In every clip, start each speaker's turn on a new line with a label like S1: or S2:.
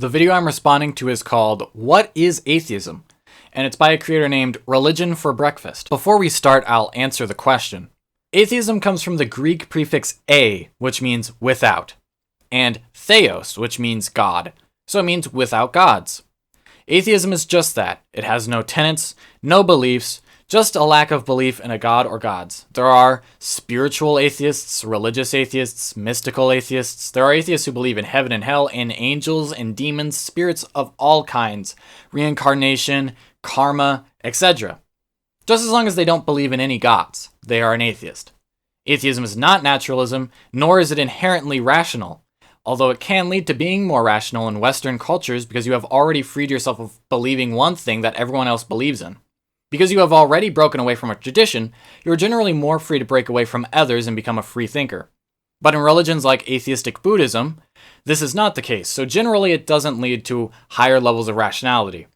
S1: The video I'm responding to is called What is Atheism? And it's by a creator named Religion for Breakfast. Before we start, I'll answer the question. Atheism comes from the Greek prefix a, which means without, and theos, which means God, so it means without gods. Atheism is just that. It has no tenets, no beliefs, just a lack of belief in a god or gods. There are spiritual atheists, religious atheists, mystical atheists. There are atheists who believe in heaven and hell, in angels and demons, spirits of all kinds, reincarnation, karma, etc. Just as long as they don't believe in any gods, they are an atheist. Atheism is not naturalism, nor is it inherently rational, although it can lead to being more rational in Western cultures because you have already freed yourself of believing one thing that everyone else believes in. Because you have already broken away from a tradition, you are generally more free to break away from others and become a free thinker. But in religions like atheistic Buddhism, this is not the case, so generally it doesn't lead to higher levels of rationality.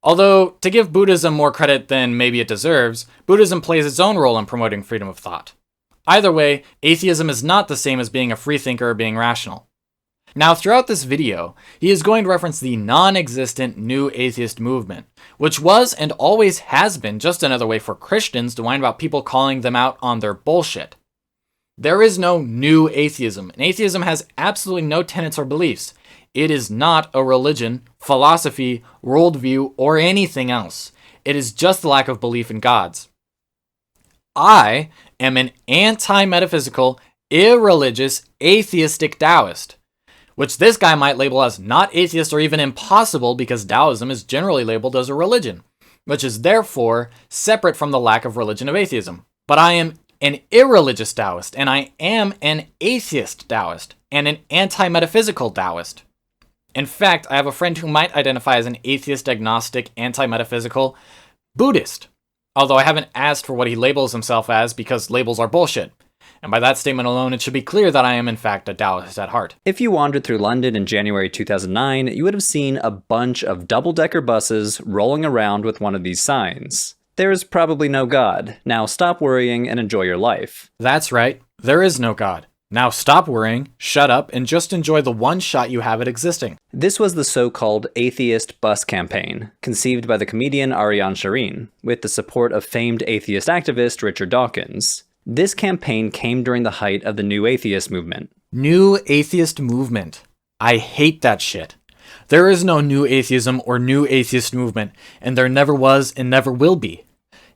S1: Although, to give Buddhism more credit than maybe it deserves, Buddhism plays its own role in promoting freedom of thought. Either way, atheism is not the same as being a free thinker or being rational. Now, throughout this video, he is going to reference the non-existent New Atheist movement, which was and always has been just another way for Christians to whine about people calling them out on their bullshit. There is no New Atheism, and atheism has absolutely no tenets or beliefs. It is not a religion, philosophy, worldview, or anything else. It is just the lack of belief in gods. I am an anti-metaphysical, irreligious, atheistic Taoist, which this guy might label as not atheist or even impossible because Taoism is generally labeled as a religion, which is therefore separate from the lack of religion of atheism. But I am an irreligious Taoist, and I am an atheist Taoist, and an anti-metaphysical Taoist. In fact, I have a friend who might identify as an atheist, agnostic, anti-metaphysical Buddhist, although I haven't asked for what he labels himself as because labels are bullshit. And by that statement alone, it should be clear that I am in fact a Taoist at heart.
S2: If you wandered through London in January 2009, you would have seen a bunch of double-decker buses rolling around with one of these signs. There is probably no God. Now stop worrying and enjoy your life.
S1: That's right, there is no God. Now stop worrying, shut up, and just enjoy the one shot you have at existing.
S2: This was the so-called atheist bus campaign, conceived by the comedian Ariane Shireen, with the support of famed atheist activist Richard Dawkins. This campaign came during the height of the New Atheist movement.
S1: New Atheist movement. I hate that shit. There is no New Atheism or New Atheist movement, and there never was and never will be.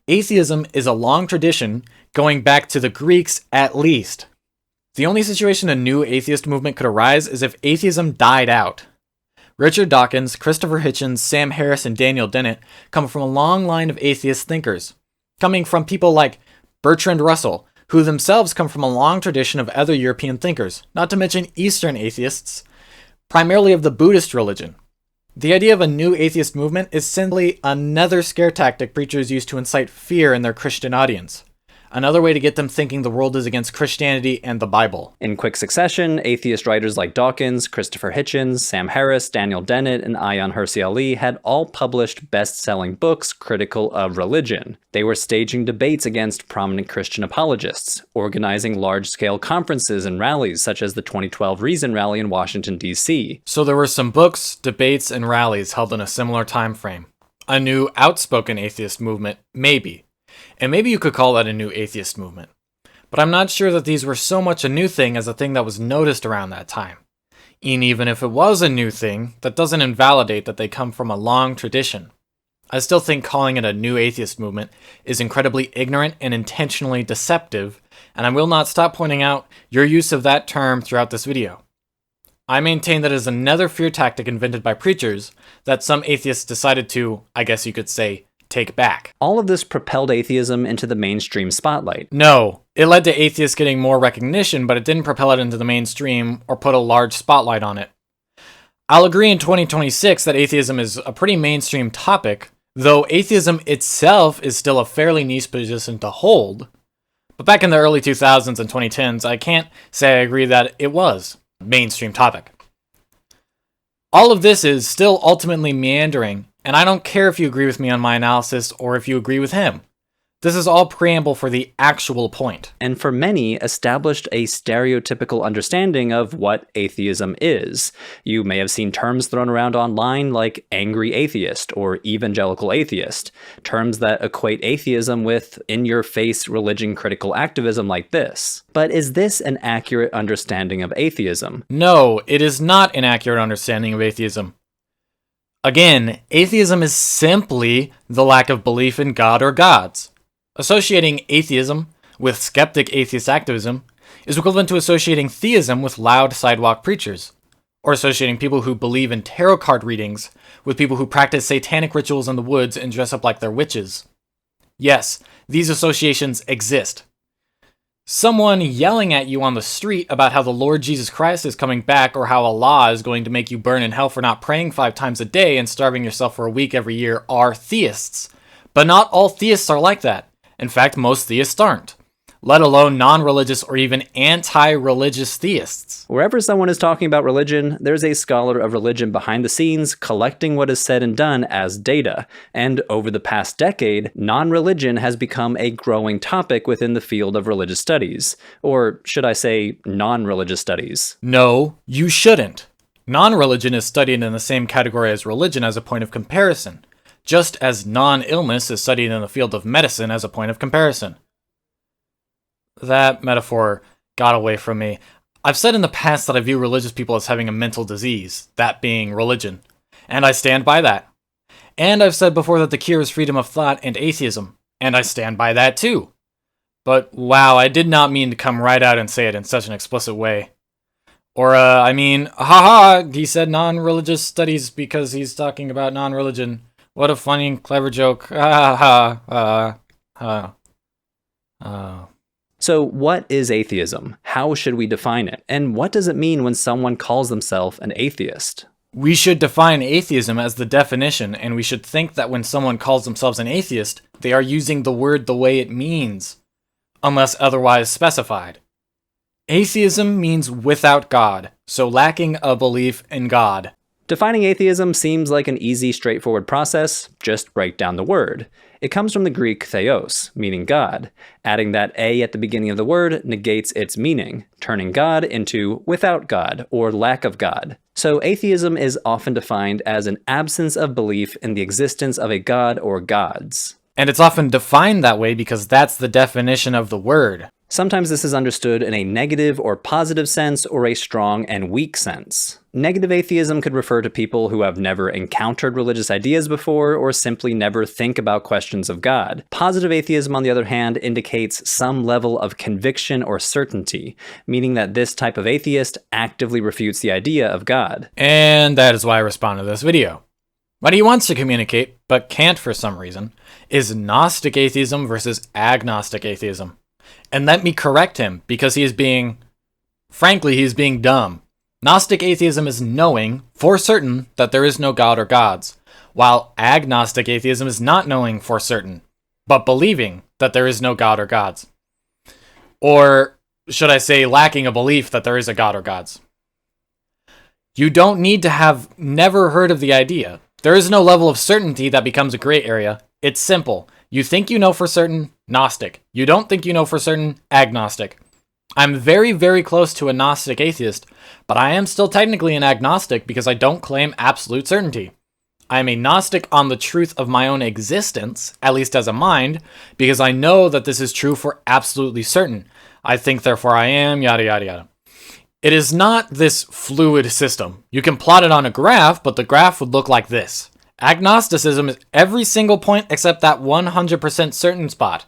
S1: Atheism is a long tradition, going back to the Greeks at least. The only situation a New Atheist movement could arise is if atheism died out. Richard Dawkins, Christopher Hitchens, Sam Harris, and Daniel Dennett come from a long line of atheist thinkers, coming from people like Bertrand Russell, who themselves come from a long tradition of other European thinkers, not to mention Eastern atheists, primarily of the Buddhist religion. The idea of a New Atheist movement is simply another scare tactic preachers use to incite fear in their Christian audience. Another way to get them thinking the world is against Christianity and the Bible.
S2: In quick succession, atheist writers like Dawkins, Christopher Hitchens, Sam Harris, Daniel Dennett, and Ayaan Hirsi Ali had all published best-selling books critical of religion. They were staging debates against prominent Christian apologists, organizing large-scale conferences and rallies such as the 2012 Reason Rally in Washington, D.C.
S1: So there were some books, debates, and rallies held in a similar time frame. A new outspoken atheist movement, maybe. And maybe you could call that a New Atheist movement. But I'm not sure that these were so much a new thing as a thing that was noticed around that time. And even if it was a new thing, that doesn't invalidate that they come from a long tradition. I still think calling it a New Atheist movement is incredibly ignorant and intentionally deceptive, and I will not stop pointing out your use of that term throughout this video. I maintain that it is another fear tactic invented by preachers that some atheists decided to, I guess you could say, take back.
S2: All of this propelled atheism into the mainstream spotlight.
S1: No, it led to atheists getting more recognition, but it didn't propel it into the mainstream or put a large spotlight on it. I'll agree in 2026 that atheism is a pretty mainstream topic, though atheism itself is still a fairly niche position to hold. But back in the early 2000s and 2010s, I can't say I agree that it was a mainstream topic. All of this is still ultimately meandering, and I don't care if you agree with me on my analysis or if you agree with him. This is all preamble for the actual point.
S2: And for many, established a stereotypical understanding of what atheism is. You may have seen terms thrown around online like angry atheist or evangelical atheist, terms that equate atheism with in-your-face religion critical activism like this. But is this an accurate understanding of atheism?
S1: No, it is not an accurate understanding of atheism. Again, atheism is simply the lack of belief in God or gods. Associating atheism with skeptic atheist activism is equivalent to associating theism with loud sidewalk preachers, or associating people who believe in tarot card readings with people who practice satanic rituals in the woods and dress up like they're witches. Yes, these associations exist. Someone yelling at you on the street about how the Lord Jesus Christ is coming back or how Allah is going to make you burn in hell for not praying 5 times a day and starving yourself for a week every year are theists. But not all theists are like that. In fact, most theists aren't, let alone non-religious or even anti-religious theists.
S2: Wherever someone is talking about religion, there's a scholar of religion behind the scenes collecting what is said and done as data. And over the past decade, non-religion has become a growing topic within the field of religious studies. Or should I say, non-religious studies?
S1: No, you shouldn't. Non-religion is studied in the same category as religion as a point of comparison, just as non-illness is studied in the field of medicine as a point of comparison. That metaphor got away from me. I've said in the past that I view religious people as having a mental disease, that being religion, and I stand by that. And I've said before that the cure is freedom of thought and atheism, and I stand by that too. But wow, I did not mean to come right out and say it in such an explicit way. Or, haha, he said non-religious studies because he's talking about non-religion. What a funny and clever joke.
S2: So what is atheism? How should we define it? And what does it mean when someone calls themselves an atheist?
S1: We should define atheism as the definition, and we should think that when someone calls themselves an atheist, they are using the word the way it means, unless otherwise specified. Atheism means without God, so lacking a belief in God.
S2: Defining atheism seems like an easy, straightforward process. Just break down the word. It comes from the Greek theos, meaning God. Adding that a at the beginning of the word negates its meaning, turning God into without God or lack of God. So atheism is often defined as an absence of belief in the existence of a god or gods.
S1: And it's often defined that way because that's the definition of the word.
S2: Sometimes this is understood in a negative or positive sense or a strong and weak sense. Negative atheism could refer to people who have never encountered religious ideas before or simply never think about questions of God. Positive atheism, on the other hand, indicates some level of conviction or certainty, meaning that this type of atheist actively refutes the idea of God.
S1: And that is why I responded to this video. What he wants to communicate, but can't for some reason, is Gnostic atheism versus agnostic atheism. And let me correct him, because he is being dumb. Gnostic atheism is knowing, for certain, that there is no God or gods, while agnostic atheism is not knowing for certain, but believing that there is no God or gods. Or, should I say, lacking a belief that there is a God or gods. You don't need to have never heard of the idea. There is no level of certainty that becomes a gray area. It's simple. You think you know for certain, Gnostic. You don't think you know for certain, agnostic. I'm very, very close to a Gnostic atheist, but I am still technically an agnostic because I don't claim absolute certainty. I am a Gnostic on the truth of my own existence, at least as a mind, because I know that this is true for absolutely certain. I think, therefore I am, yada, yada, yada. It is not this fluid system. You can plot it on a graph, but the graph would look like this. Agnosticism is every single point except that 100% certain spot.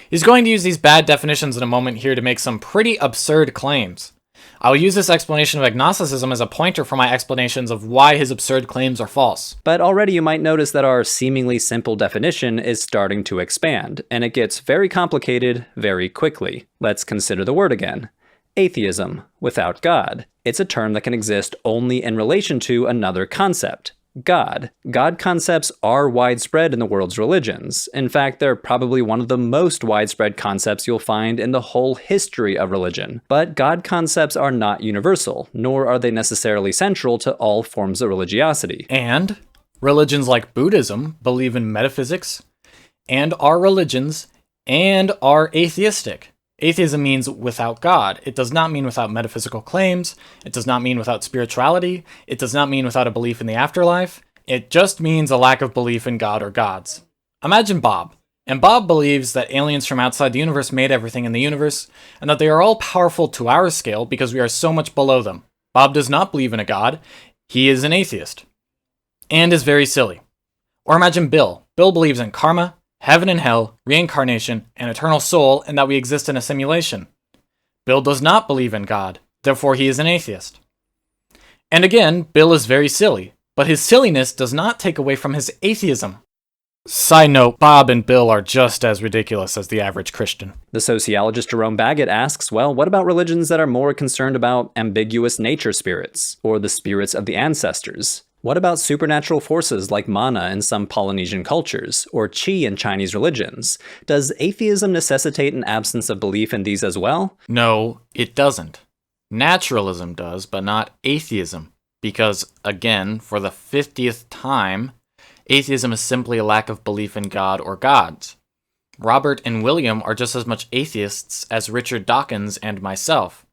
S1: He's going to use these bad definitions in a moment here to make some pretty absurd claims. I will use this explanation of agnosticism as a pointer for my explanations of why his absurd claims are false.
S2: But already you might notice that our seemingly simple definition is starting to expand, and it gets very complicated very quickly. Let's consider the word again. Atheism, without God. It's a term that can exist only in relation to another concept. God. God concepts are widespread in the world's religions. In fact, they're probably one of the most widespread concepts you'll find in the whole history of religion. But God concepts are not universal, nor are they necessarily central to all forms of religiosity.
S1: And religions like Buddhism believe in metaphysics and our religions and are atheistic. Atheism means without God. It does not mean without metaphysical claims. It does not mean without spirituality. It does not mean without a belief in the afterlife. It just means a lack of belief in God or gods. Imagine Bob. And Bob believes that aliens from outside the universe made everything in the universe, and that they are all powerful to our scale because we are so much below them. Bob does not believe in a god. He is an atheist. And is very silly. Or imagine Bill. Bill believes in karma, heaven and hell, reincarnation, and eternal soul, and that we exist in a simulation. Bill does not believe in God, therefore he is an atheist. And again, Bill is very silly, but his silliness does not take away from his atheism. Side note, Bob and Bill are just as ridiculous as the average Christian.
S2: The sociologist Jerome Baggett asks, well, what about religions that are more concerned about ambiguous nature spirits, or the spirits of the ancestors? What about supernatural forces like mana in some Polynesian cultures, or qi in Chinese religions? Does atheism necessitate an absence of belief in these as well?
S1: No, it doesn't. Naturalism does, but not atheism. Because, again, for the 50th time, atheism is simply a lack of belief in God or gods. Robert and William are just as much atheists as Richard Dawkins and myself.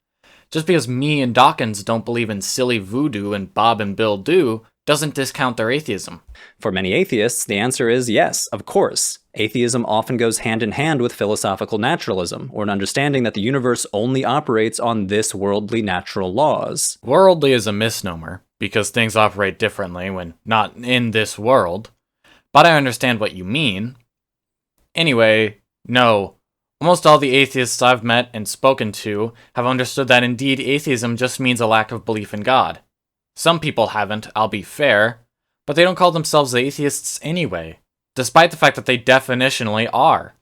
S1: Just because me and Dawkins don't believe in silly voodoo and Bob and Bill do, doesn't discount their atheism.
S2: For many atheists, the answer is yes, of course. Atheism often goes hand in hand with philosophical naturalism, or an understanding that the universe only operates on this worldly natural laws.
S1: Worldly is a misnomer, because things operate differently when not in this world, but I understand what you mean. Anyway, no. Almost all the atheists I've met and spoken to have understood that indeed atheism just means a lack of belief in God. Some people haven't, I'll be fair, but they don't call themselves atheists anyway, despite the fact that they definitionally are.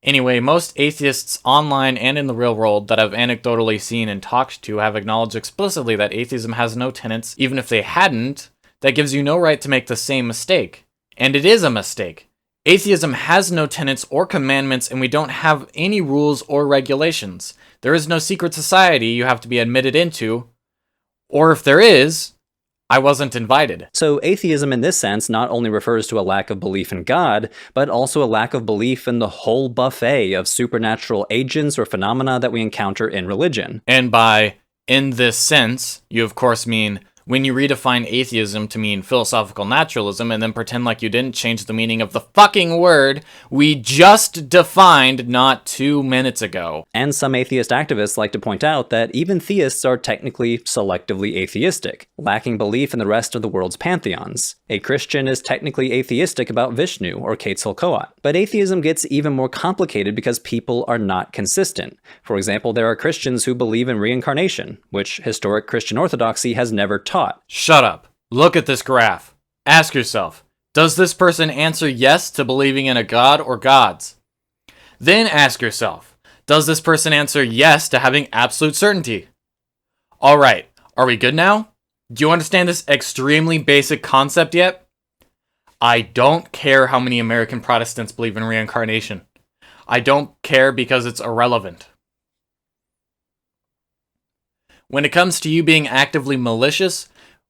S1: Anyway, most atheists online and in the real world that I've anecdotally seen and talked to have acknowledged explicitly that atheism has no tenets. Even if they hadn't, that gives you no right to make the same mistake. And it is a mistake. Atheism has no tenets or commandments, and we don't have any rules or regulations. There is no secret society you have to be admitted into. Or if there is, I wasn't invited.
S2: So atheism in this sense not only refers to a lack of belief in God, but also a lack of belief in the whole buffet of supernatural agents or phenomena that we encounter in religion.
S1: And by in this sense, you of course mean when you redefine atheism to mean philosophical naturalism and then pretend like you didn't change the meaning of the fucking word we just defined not 2 minutes ago.
S2: And some atheist activists like to point out that even theists are technically selectively atheistic, lacking belief in the rest of the world's pantheons. A Christian is technically atheistic about Vishnu or Quetzalcoatl. But atheism gets even more complicated because people are not consistent. For example, there are Christians who believe in reincarnation, which historic Christian orthodoxy has never taught.
S1: Shut up. Look at this graph. Ask yourself, does this person answer yes to believing in a god or gods? Then ask yourself, does this person answer yes to having absolute certainty? Alright, are we good now? Do you understand this extremely basic concept yet? I don't care how many American Protestants believe in reincarnation. I don't care because it's irrelevant. When it comes to you being actively malicious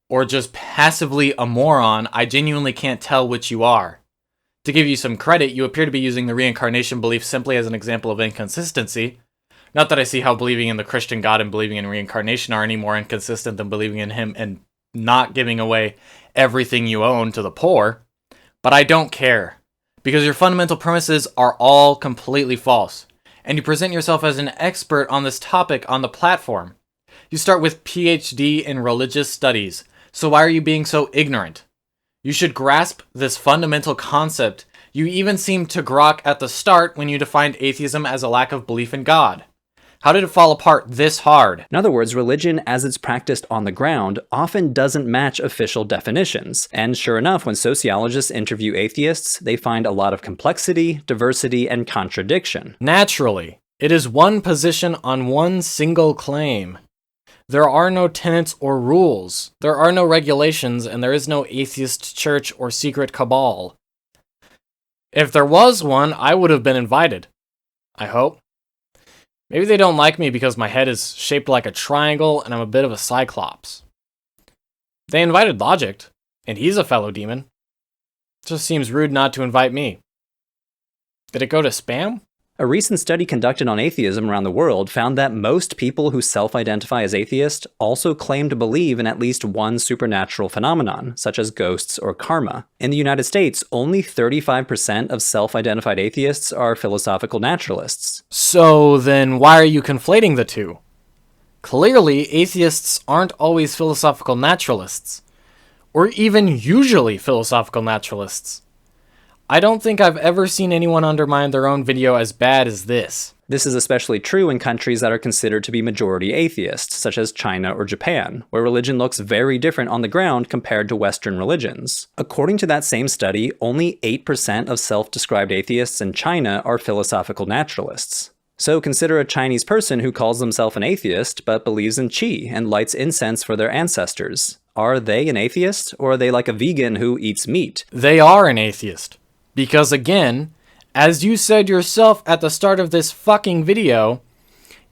S1: or just passively a moron, I genuinely can't tell which you are. To give you some credit, you appear to be using the reincarnation belief simply as an example of inconsistency. Not that I see how believing in the Christian God and believing in reincarnation are any more inconsistent than believing in him and not giving away everything you own to the poor. But I don't care, because your fundamental premises are all completely false, and you present yourself as an expert on this topic on the platform. You start with PhD in religious studies, so why are you being so ignorant? You should grasp this fundamental concept. You even seemed to grok at the start when you defined atheism as a lack of belief in God. How did it fall apart this hard?
S2: In other words, religion as it's practiced on the ground often doesn't match official definitions. And sure enough, when sociologists interview atheists, they find a lot of complexity, diversity, and contradiction.
S1: Naturally, it is one position on one single claim. There are no tenets or rules. There are no regulations, and there is no atheist church or secret cabal. If there was one, I would have been invited. I hope. Maybe they don't like me because my head is shaped like a triangle and I'm a bit of a cyclops. They invited Logic, and he's a fellow demon. Just seems rude not to invite me. Did it go to spam?
S2: A recent study conducted on atheism around the world found that most people who self-identify as atheist also claim to believe in at least one supernatural phenomenon, such as ghosts or karma. In the United States, only 35% of self-identified atheists are philosophical naturalists.
S1: So then why are you conflating the two? Clearly, atheists aren't always philosophical naturalists, or even usually philosophical naturalists. I don't think I've ever seen anyone undermine their own video as bad as this.
S2: This is especially true in countries that are considered to be majority atheist, such as China or Japan, where religion looks very different on the ground compared to Western religions. According to that same study, only 8% of self-described atheists in China are philosophical naturalists. So consider a Chinese person who calls themselves an atheist but believes in qi and lights incense for their ancestors. Are they an atheist, or are they like a vegan who eats meat?
S1: They are an atheist. Because again, as you said yourself at the start of this fucking video,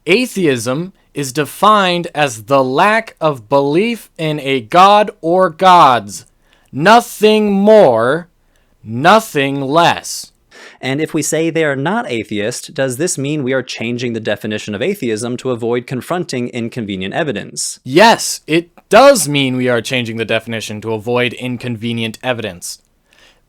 S1: atheism is defined as the lack of belief in a god or gods. Nothing more, nothing less.
S2: And if we say they are not atheist, does this mean we are changing the definition of atheism to avoid confronting inconvenient evidence?
S1: Yes, it does mean we are changing the definition to avoid inconvenient evidence.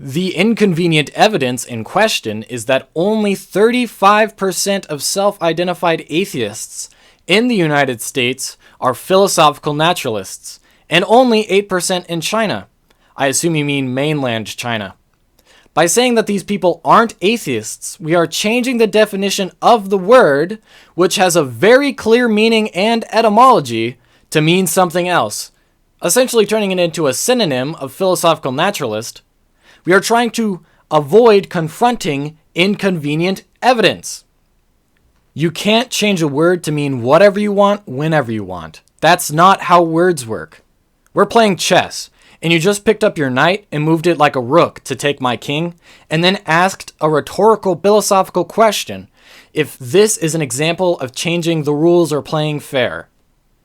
S1: The inconvenient evidence in question is that only 35% of self-identified atheists in the United States are philosophical naturalists, and only 8% in China. I assume you mean mainland China. By saying that these people aren't atheists, we are changing the definition of the word, which has a very clear meaning and etymology, to mean something else, essentially turning it into a synonym of philosophical naturalist. We are trying to avoid confronting inconvenient evidence. You can't change a word to mean whatever you want, whenever you want. That's not how words work. We're playing chess, and you just picked up your knight and moved it like a rook to take my king, and then asked a rhetorical philosophical question if this is an example of changing the rules or playing fair.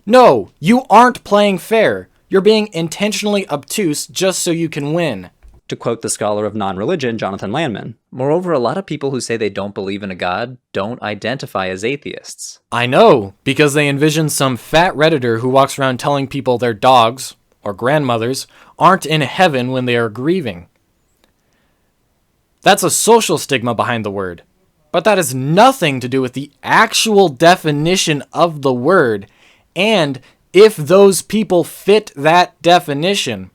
S1: No, you aren't playing fair. You're being intentionally obtuse just so you can win.
S2: To quote the scholar of non-religion, Jonathan Landman.
S3: Moreover, a lot of people who say they don't believe in a god don't identify as atheists.
S1: I know, because they envision some fat Redditor who walks around telling people their dogs, or grandmothers, aren't in heaven when they are grieving. That's a social stigma behind the word. But that has nothing to do with the actual definition of the word, and if those people fit that definition.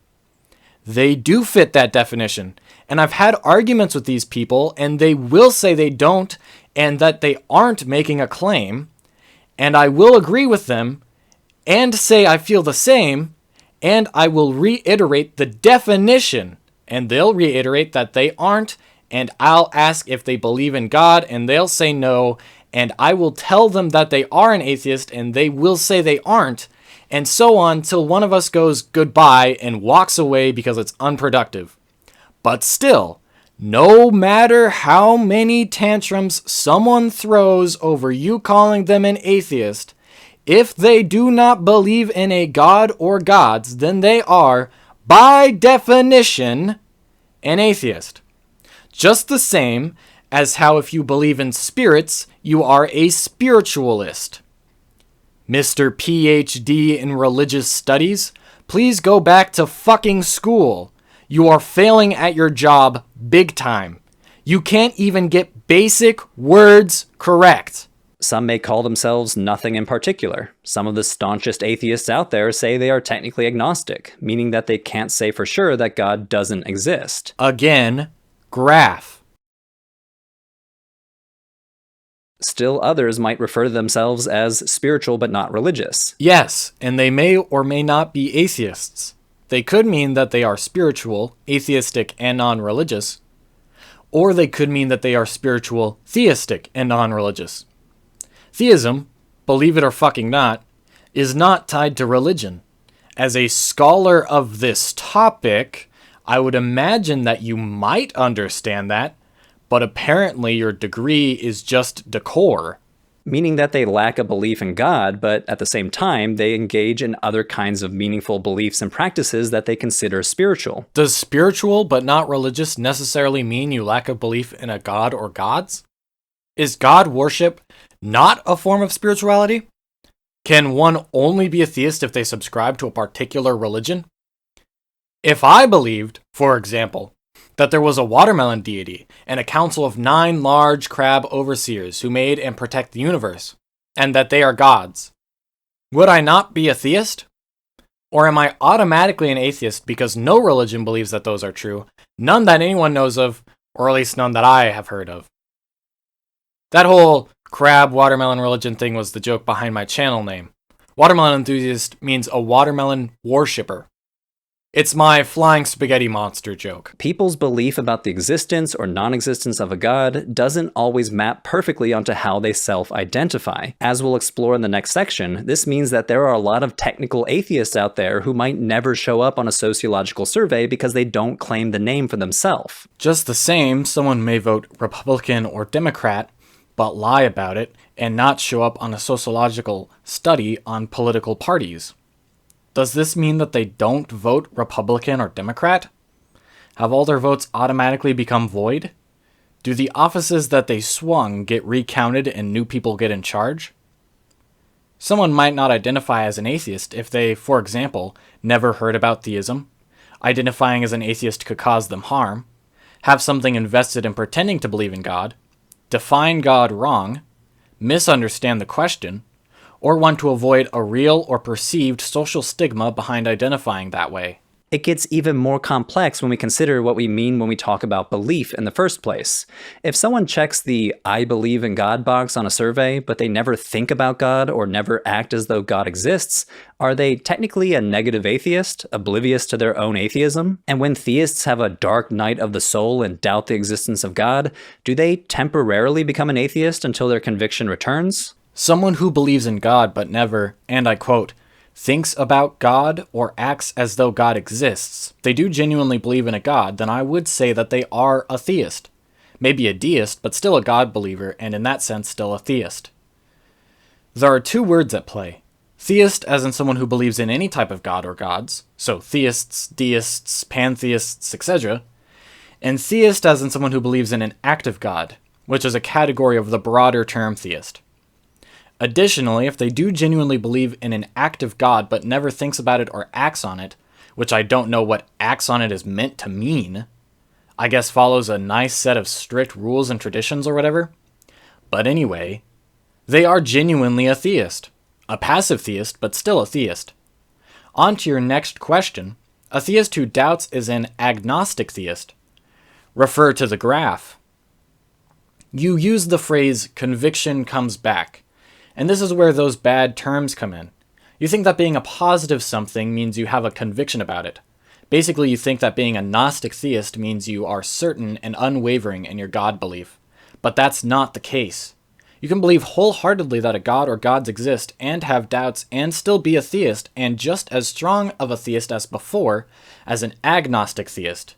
S1: They do fit that definition, and I've had arguments with these people, and they will say they don't, and that they aren't making a claim, and I will agree with them, and say I feel the same, and I will reiterate the definition, and they'll reiterate that they aren't, and I'll ask if they believe in God, and they'll say no, and I will tell them that they are an atheist, and they will say they aren't, and so on till one of us goes goodbye and walks away because it's unproductive. But still, no matter how many tantrums someone throws over you calling them an atheist, if they do not believe in a god or gods, then they are, by definition, an atheist. Just the same as how if you believe in spirits, you are a spiritualist. Mr. PhD in religious studies, please go back to fucking school. You are failing at your job big time. You can't even get basic words correct.
S2: Some may call themselves nothing in particular. Some of the staunchest atheists out there say they are technically agnostic, meaning that they can't say for sure that God doesn't exist.
S1: Again, graph.
S2: Still others might refer to themselves as spiritual but not religious.
S1: Yes, and they may or may not be atheists. They could mean that they are spiritual, atheistic, and non-religious. Or they could mean that they are spiritual, theistic, and non-religious. Theism, believe it or fucking not, is not tied to religion. As a scholar of this topic, I would imagine that you might understand that, but apparently your degree is just decor.
S2: meaning that they lack a belief in God, but at the same time, they engage in other kinds of meaningful beliefs and practices that they consider spiritual.
S1: Does spiritual but not religious necessarily mean you lack a belief in a god or gods? Is God worship not a form of spirituality? Can one only be a theist if they subscribe to a particular religion? If I believed, for example, that there was a watermelon deity and a council of 9 large crab overseers who made and protect the universe, and that they are gods, would I not be a theist? Or am I automatically an atheist because no religion believes that those are true, none that anyone knows of, or at least none that I have heard of? That whole crab watermelon religion thing was the joke behind my channel name. Watermelon enthusiast means a watermelon worshipper. It's my flying spaghetti monster joke.
S2: People's belief about the existence or non-existence of a god doesn't always map perfectly onto how they self-identify. As we'll explore in the next section, this means that there are a lot of technical atheists out there who might never show up on a sociological survey because they don't claim the name for themselves.
S1: Just the same, someone may vote Republican or Democrat, but lie about it and not show up on a sociological study on political parties. Does this mean that they don't vote Republican or Democrat? Have all their votes automatically become void? Do the offices that they swung get recounted and new people get in charge? Someone might not identify as an atheist if they, for example, never heard about theism, identifying as an atheist could cause them harm, have something invested in pretending to believe in God, define God wrong, misunderstand the question, or want to avoid a real or perceived social stigma behind identifying that way.
S2: It gets even more complex when we consider what we mean when we talk about belief in the first place. If someone checks the "I believe in God" box on a survey, but they never think about God or never act as though God exists, are they technically a negative atheist, oblivious to their own atheism? And when theists have a dark night of the soul and doubt the existence of God, do they temporarily become an atheist until their conviction returns?
S1: Someone who believes in God but never, and I quote, thinks about God or acts as though God exists, they do genuinely believe in a God, then I would say that they are a theist. Maybe a deist, but still a God believer, and in that sense still a theist. There are 2 words at play. Theist as in someone who believes in any type of God or gods, so theists, deists, pantheists, etc., and theist as in someone who believes in an active God, which is a category of the broader term theist. Additionally, if they do genuinely believe in an active God but never thinks about it or acts on it, which I don't know what acts on it is meant to mean, I guess follows a nice set of strict rules and traditions or whatever. But anyway, they are genuinely a theist. A passive theist, but still a theist. On to your next question. A theist who doubts is an agnostic theist. Refer to the graph. You use the phrase conviction comes back. And this is where those bad terms come in. You think that being a positive something means you have a conviction about it. Basically, you think that being a Gnostic theist means you are certain and unwavering in your God belief. But that's not the case. You can believe wholeheartedly that a God or gods exist and have doubts and still be a theist and just as strong of a theist as before as an agnostic theist.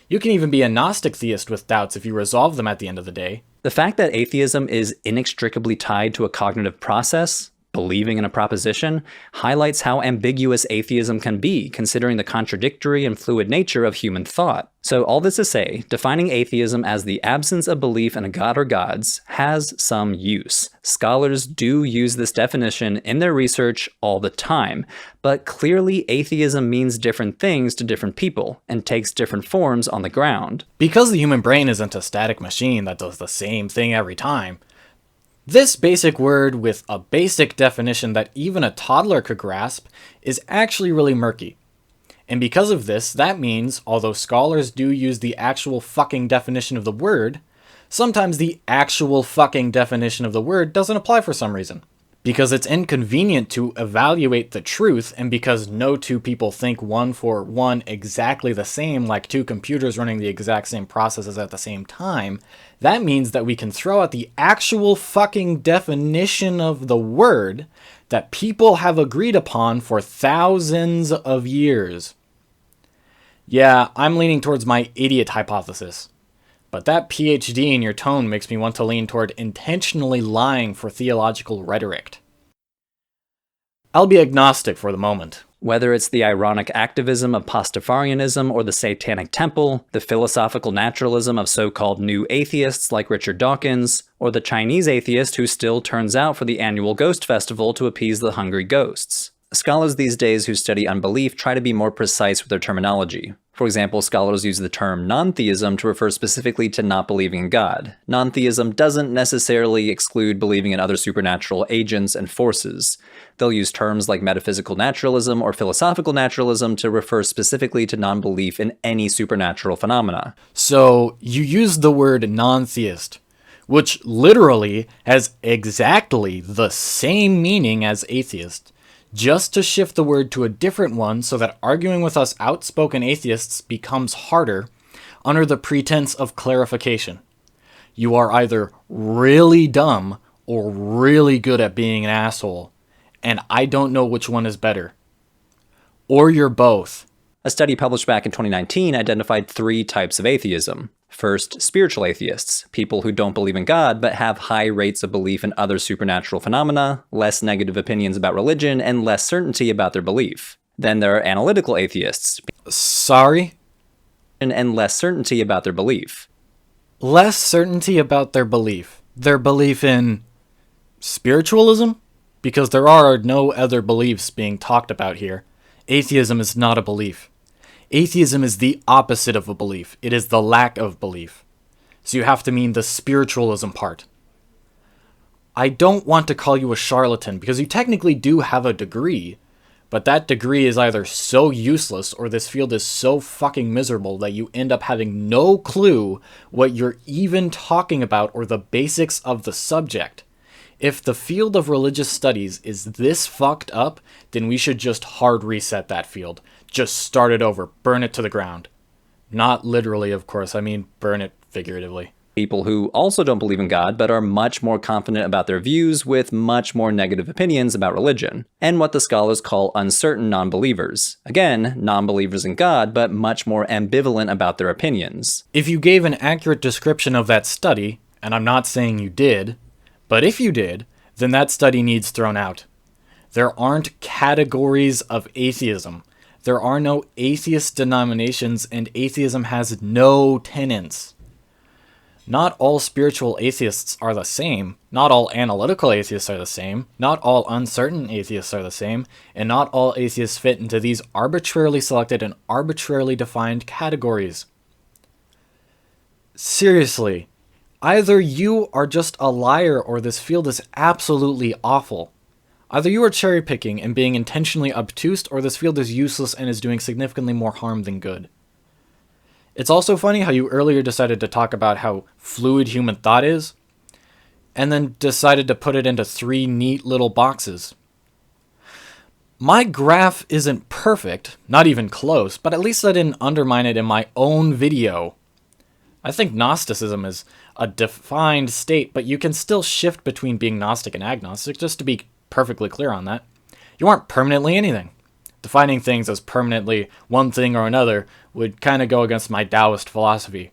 S1: You can even be a Gnostic theist with doubts if you resolve them at the end of the day.
S2: The fact that atheism is inextricably tied to a cognitive process, believing in a proposition, highlights how ambiguous atheism can be, considering the contradictory and fluid nature of human thought. So all this to say, defining atheism as the absence of belief in a god or gods has some use. Scholars do use this definition in their research all the time, but clearly atheism means different things to different people and takes different forms on the ground.
S1: Because the human brain isn't a static machine that does the same thing every time, this basic word with a basic definition that even a toddler could grasp is actually really murky. And because of this, that means, although scholars do use the actual fucking definition of the word, sometimes the actual fucking definition of the word doesn't apply for some reason. Because it's inconvenient to evaluate the truth, and because no 2 people think one for one exactly the same, like 2 computers running the exact same processes at the same time, that means that we can throw out the actual fucking definition of the word that people have agreed upon for thousands of years. Yeah, I'm leaning towards my idiot hypothesis. But that PhD in your tone makes me want to lean toward intentionally lying for theological rhetoric. I'll be agnostic for the moment.
S2: Whether it's the ironic activism of Pastafarianism or the Satanic Temple, the philosophical naturalism of so-called new atheists like Richard Dawkins, or the Chinese atheist who still turns out for the annual Ghost Festival to appease the hungry ghosts. Scholars these days who study unbelief try to be more precise with their terminology. For example, scholars use the term non-theism to refer specifically to not believing in God. Non-theism doesn't necessarily exclude believing in other supernatural agents and forces. They'll use terms like metaphysical naturalism or philosophical naturalism to refer specifically to non-belief in any supernatural phenomena.
S1: So, you use the word non-theist, which literally has exactly the same meaning as atheist, just to shift the word to a different one so that arguing with us outspoken atheists becomes harder under the pretense of clarification. You are either really dumb or really good at being an asshole, and I don't know which one is better. Or you're both.
S2: A study published back in 2019 identified 3 types of atheism. First, spiritual atheists, people who don't believe in God but have high rates of belief in other supernatural phenomena, less negative opinions about religion, and less certainty about their belief. Then there are analytical atheists.
S1: Sorry?
S2: And less certainty about their belief.
S1: Less certainty about their belief. Their belief in spiritualism? Because there are no other beliefs being talked about here. Atheism is not a belief. Atheism is the opposite of a belief. It is the lack of belief. So you have to mean the spiritualism part. I don't want to call you a charlatan because you technically do have a degree, but that degree is either so useless or this field is so fucking miserable that you end up having no clue what you're even talking about or the basics of the subject. If the field of religious studies is this fucked up, then we should just hard reset that field. Just start it over. Burn it to the ground. Not literally, of course. I mean, burn it figuratively.
S2: People who also don't believe in God but are much more confident about their views with much more negative opinions about religion. And what the scholars call uncertain non-believers. Again, non-believers in God but much more ambivalent about their opinions.
S1: If you gave an accurate description of that study, and I'm not saying you did, but if you did, then that study needs thrown out. There aren't categories of atheism. There are no atheist denominations, and atheism has no tenets. Not all spiritual atheists are the same. Not all analytical atheists are the same. Not all uncertain atheists are the same. And not all atheists fit into these arbitrarily selected and arbitrarily defined categories. Seriously, either you are just a liar or this field is absolutely awful. Either you are cherry-picking and being intentionally obtuse, or this field is useless and is doing significantly more harm than good. It's also funny how you earlier decided to talk about how fluid human thought is, and then decided to put it into 3 neat little boxes. My graph isn't perfect, not even close, but at least I didn't undermine it in my own video. I think Gnosticism is a defined state, but you can still shift between being Gnostic and agnostic, just to be perfectly clear on that. You aren't permanently anything. Defining things as permanently one thing or another would kind of go against my Taoist philosophy,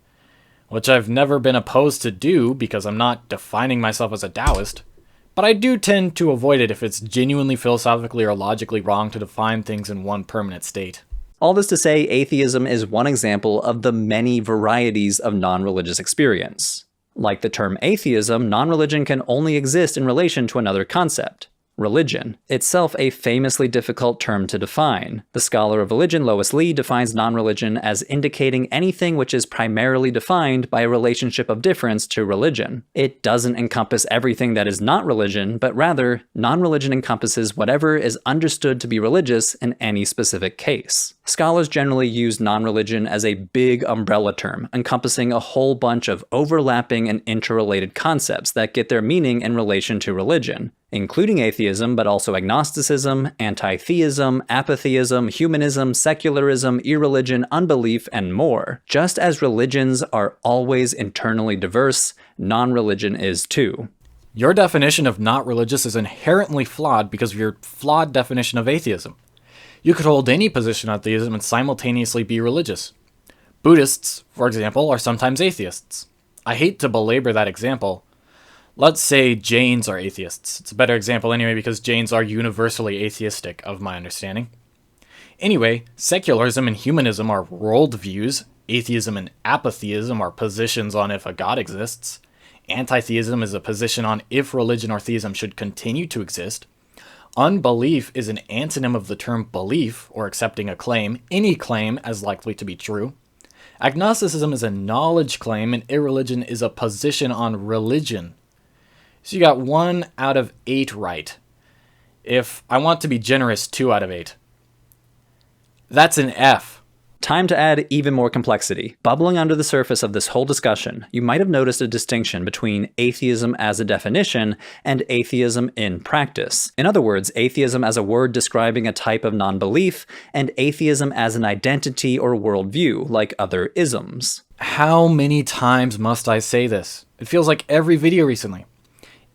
S1: which I've never been opposed to do because I'm not defining myself as a Taoist, but I do tend to avoid it if it's genuinely philosophically or logically wrong to define things in one permanent state.
S2: All this to say, atheism is one example of the many varieties of non-religious experience. Like the term atheism, non-religion can only exist in relation to another concept. Religion, itself a famously difficult term to define. The scholar of religion Lois Lee defines non-religion as indicating anything which is primarily defined by a relationship of difference to religion. It doesn't encompass everything that is not religion, but rather, non-religion encompasses whatever is understood to be religious in any specific case. Scholars generally use non-religion as a big umbrella term, encompassing a whole bunch of overlapping and interrelated concepts that get their meaning in relation to religion, including atheism, but also agnosticism, anti-theism, apatheism, humanism, secularism, irreligion, unbelief, and more. Just as religions are always internally diverse, non-religion is too.
S1: Your definition of not religious is inherently flawed because of your flawed definition of atheism. You could hold any position on theism and simultaneously be religious. Buddhists, for example, are sometimes atheists. I hate to belabor that example. Let's say Jains are atheists. It's a better example anyway because Jains are universally atheistic, of my understanding. Anyway, secularism and humanism are worldviews. Atheism and apatheism are positions on if a god exists. Anti-theism is a position on if religion or theism should continue to exist. Unbelief is an antonym of the term belief, or accepting a claim, any claim as likely to be true. Agnosticism is a knowledge claim, and irreligion is a position on religion. So you got 1 out of 8 right. If I want to be generous, 2 out of 8. That's an F.
S2: Time to add even more complexity. Bubbling under the surface of this whole discussion, you might have noticed a distinction between atheism as a definition and atheism in practice. In other words, atheism as a word describing a type of non-belief, and atheism as an identity or worldview, like other isms.
S1: How many times must I say this? It feels like every video recently.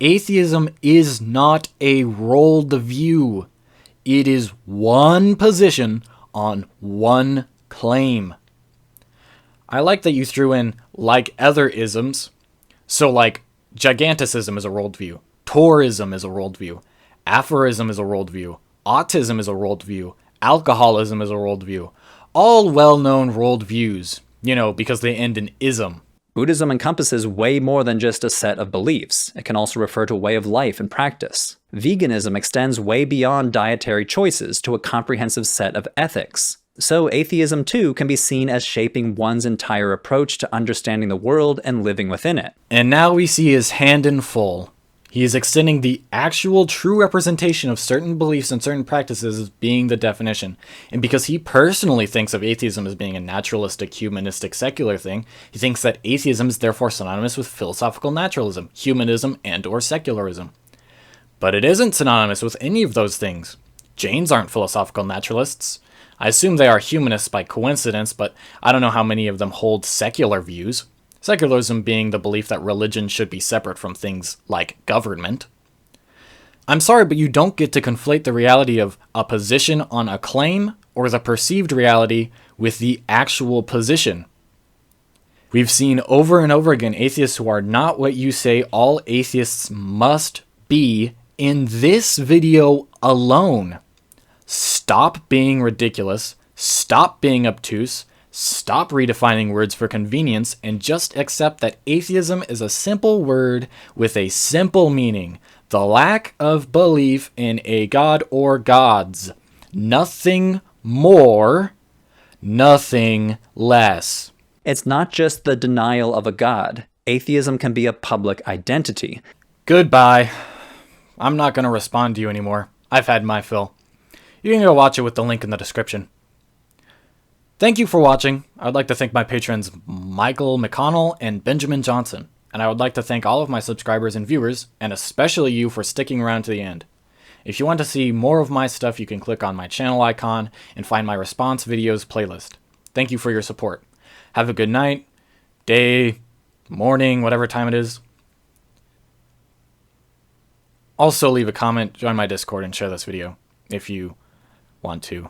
S1: Atheism is not a worldview. It is one position on one claim. I like that you threw in like other isms. So like giganticism is a worldview. Tourism is a worldview. Aphorism is a worldview. Autism is a worldview. Alcoholism is a worldview. All well-known worldviews, because they end in ism.
S2: Buddhism encompasses way more than just a set of beliefs. It can also refer to a way of life and practice. Veganism extends way beyond dietary choices to a comprehensive set of ethics. So atheism too can be seen as shaping one's entire approach to understanding the world and living within it.
S1: And now we see his hand in full. He is extending the actual true representation of certain beliefs and certain practices as being the definition. And because he personally thinks of atheism as being a naturalistic, humanistic, secular thing, he thinks that atheism is therefore synonymous with philosophical naturalism, humanism, and/or secularism. But it isn't synonymous with any of those things. Jains aren't philosophical naturalists. I assume they are humanists by coincidence, but I don't know how many of them hold secular views. Secularism being the belief that religion should be separate from things like government. I'm sorry, but you don't get to conflate the reality of a position on a claim or the perceived reality with the actual position. We've seen over and over again atheists who are not what you say all atheists must be in this video alone. Stop being ridiculous, stop being obtuse, stop redefining words for convenience, and just accept that atheism is a simple word with a simple meaning. The lack of belief in a god or gods. Nothing more, nothing less.
S2: It's not just the denial of a god. Atheism can be a public identity.
S1: Goodbye. I'm not going to respond to you anymore. I've had my fill. You can go watch it with the link in the description. Thank you for watching. I would like to thank my patrons Michael McConnell and Benjamin Johnson. And I would like to thank all of my subscribers and viewers, and especially you for sticking around to the end. If you want to see more of my stuff, you can click on my channel icon and find my response videos playlist. Thank you for your support. Have a good night, day, morning, whatever time it is. Also leave a comment, join my Discord, and share this video if you want to.